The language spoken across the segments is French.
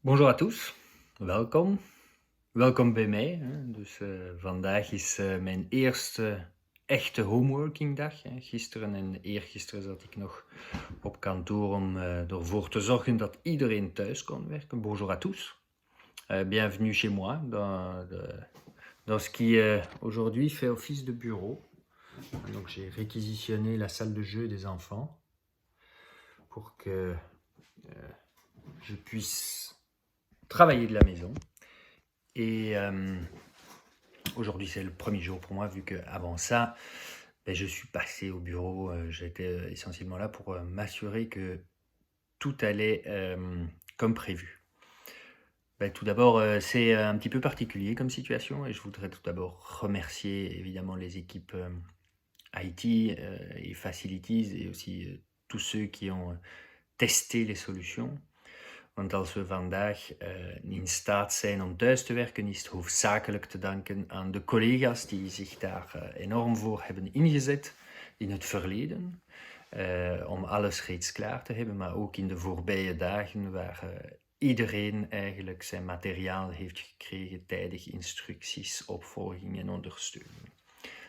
Bonjour à tous, welkom. Welkom bij mij. Hè. Vandaag is mijn eerste echte homeworking dag. Hè. Gisteren en eergisteren zat ik nog op kantoor om ervoor te zorgen dat iedereen thuis kon werken. Bonjour à tous. Bienvenue chez moi dans ce qui aujourd'hui fait office de bureau. Donc j'ai réquisitionné la salle de jeu des enfants pour que je puisse travailler de la maison. Et aujourd'hui, c'est le premier jour pour moi, vu qu'avant ça, je suis passé au bureau. J'étais essentiellement là pour m'assurer que tout allait comme prévu. Tout d'abord, c'est un petit peu particulier comme situation et je voudrais tout d'abord remercier évidemment les équipes IT et Facilities et aussi tous ceux qui ont testé les solutions. Want als we vandaag in staat zijn om thuis te werken, is het hoofdzakelijk te danken aan de collega's die zich daar enorm voor hebben ingezet in het verleden. Om alles reeds klaar te hebben, maar ook in de voorbije dagen waar iedereen eigenlijk zijn materiaal heeft gekregen, tijdig instructies, opvolging en ondersteuning.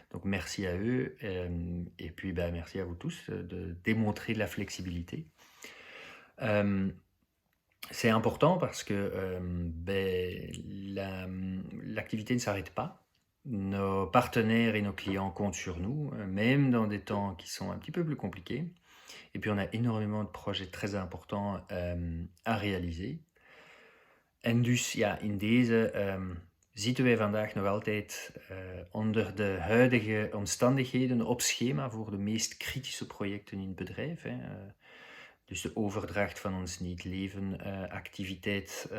Donc merci à eux et puis merci à vous tous de démontrer de la flexibilité. C'est important parce que l'activité ne s'arrête pas. Nos partenaires et nos clients comptent sur nous, même dans des temps qui sont un petit peu plus compliqués. Et puis on a énormément de projets très importants à réaliser. En dus ja, in deze zitten wij vandaag nog altijd onder de huidige omstandigheden op schema voor de meest kritische projecten in het bedrijf. Hè. Dus de overdracht van ons niet-leven activiteit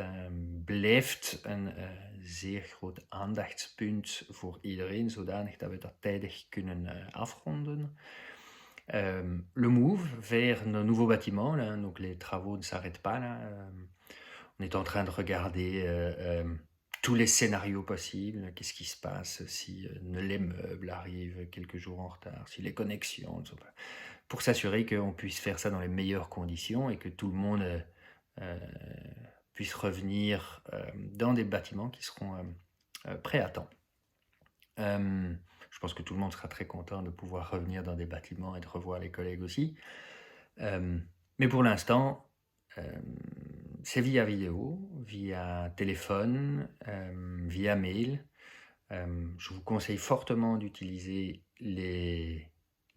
blijft een zeer groot aandachtspunt voor iedereen, zodanig dat we dat tijdig kunnen afronden. Le move vers nos nouveaux bâtiments, là, donc les travaux ne s'arrêtent pas là. On est en train de regarder tous les scénarios possibles. Qu'est-ce qui se passe si les meubles arrivent quelques jours en retard, si les connexions ne sont pas... Pour s'assurer qu'on puisse faire ça dans les meilleures conditions et que tout le monde puisse revenir dans des bâtiments qui seront prêts à temps. Je pense que tout le monde sera très content de pouvoir revenir dans des bâtiments et de revoir les collègues aussi. Mais pour l'instant, c'est via vidéo, via téléphone, via mail. Je vous conseille fortement d'utiliser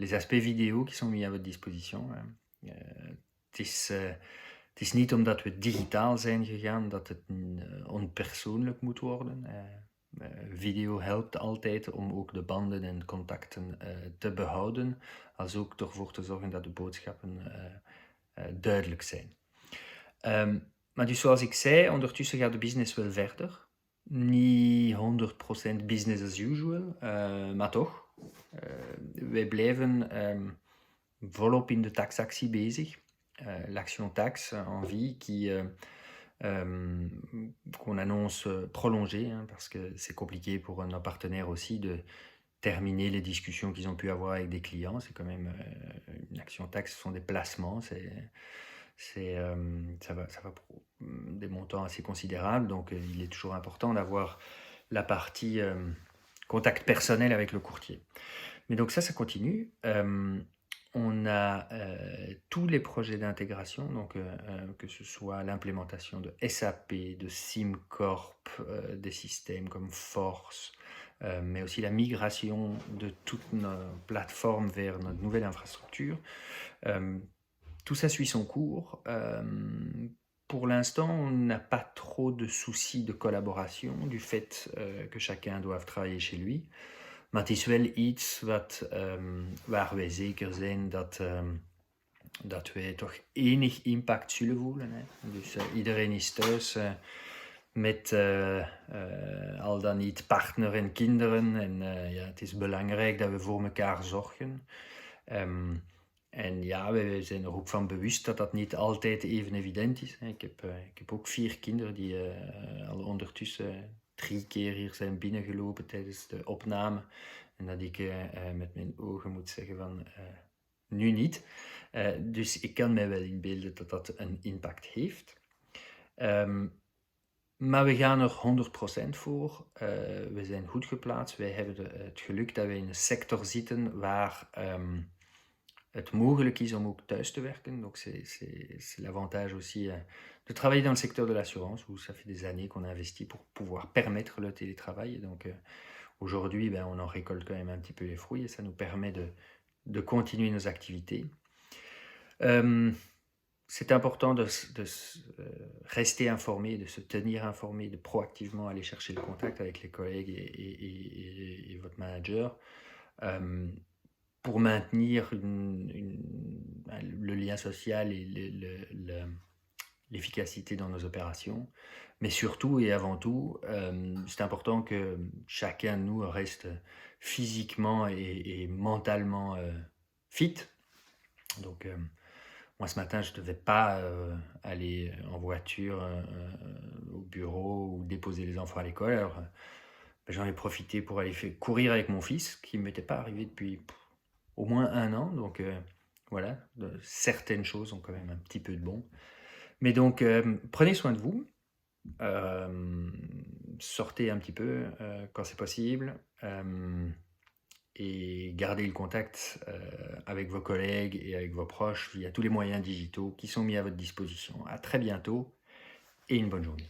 les aspects vidéo qui sont mis à votre disposition. Het is niet omdat we digitaal zijn gegaan dat het onpersoonlijk moet worden. Video helpt altijd om ook de banden en contacten te behouden, als ook ervoor te zorgen dat de boodschappen duidelijk zijn. Maar dus zoals ik zei, ondertussen gaat de business wel verder. Niet 100% business as usual, maar toch. Wij blijven volop in de taxactie bezig. L'action taxe en vie qu'on annonce prolongée, hein, parce que c'est compliqué pour nos partenaires aussi de terminer les discussions qu'ils ont pu avoir avec des clients. C'est quand même une action taxe, ce sont des placements, ça va pour des montants assez considérables, donc il est toujours important d'avoir la partie contact personnel avec le courtier. Mais donc ça continue. On a tous les projets d'intégration, donc que ce soit l'implémentation de SAP, de SimCorp, des systèmes comme Force, mais aussi la migration de toutes nos plateformes vers notre nouvelle infrastructure. Tout ça suit son cours. Pour l'instant, on n'a pas trop de soucis de collaboration du fait que chacun doit travailler chez lui. Maar het is wel iets waar wij zeker zijn dat wij toch enig impact zullen voelen. Hè. Dus iedereen is thuis met al dan niet partner en kinderen. En het is belangrijk dat we voor elkaar zorgen. En ja, wij zijn er ook van bewust dat dat niet altijd even evident is. Hè. Ik heb ook 4 kinderen die al ondertussen 3 keer hier zijn binnengelopen tijdens de opname. En dat ik met mijn ogen moet zeggen van nu niet. Dus ik kan mij wel inbeelden dat dat een impact heeft. Maar we gaan er 100% voor. We zijn goed geplaatst. Wij hebben het geluk dat we in een sector zitten waar het mogelijk is om ook thuis te werken. Donc c'est l'avantage aussi de travailler dans le secteur de l'assurance, où ça fait des années qu'on investit pour pouvoir permettre le télétravail. Et donc aujourd'hui, ben, on en récolte quand même un petit peu les fruits et ça nous permet de continuer nos activités. C'est important de rester informé, de se tenir informé, de proactivement aller chercher le contact avec les collègues et votre manager pour maintenir le lien social et l'efficacité dans nos opérations. Mais surtout et avant tout, c'est important que chacun de nous reste physiquement et mentalement fit. Donc, moi, ce matin, je ne devais pas aller en voiture au bureau ou déposer les enfants à l'école. Alors, j'en ai profité pour aller courir avec mon fils, qui ne m'était pas arrivé depuis au moins 1 an. Donc, voilà, certaines choses ont quand même un petit peu de bon. Mais donc, prenez soin de vous. Sortez un petit peu quand c'est possible. Et gardez le contact avec vos collègues et avec vos proches via tous les moyens digitaux qui sont mis à votre disposition. À très bientôt et une bonne journée.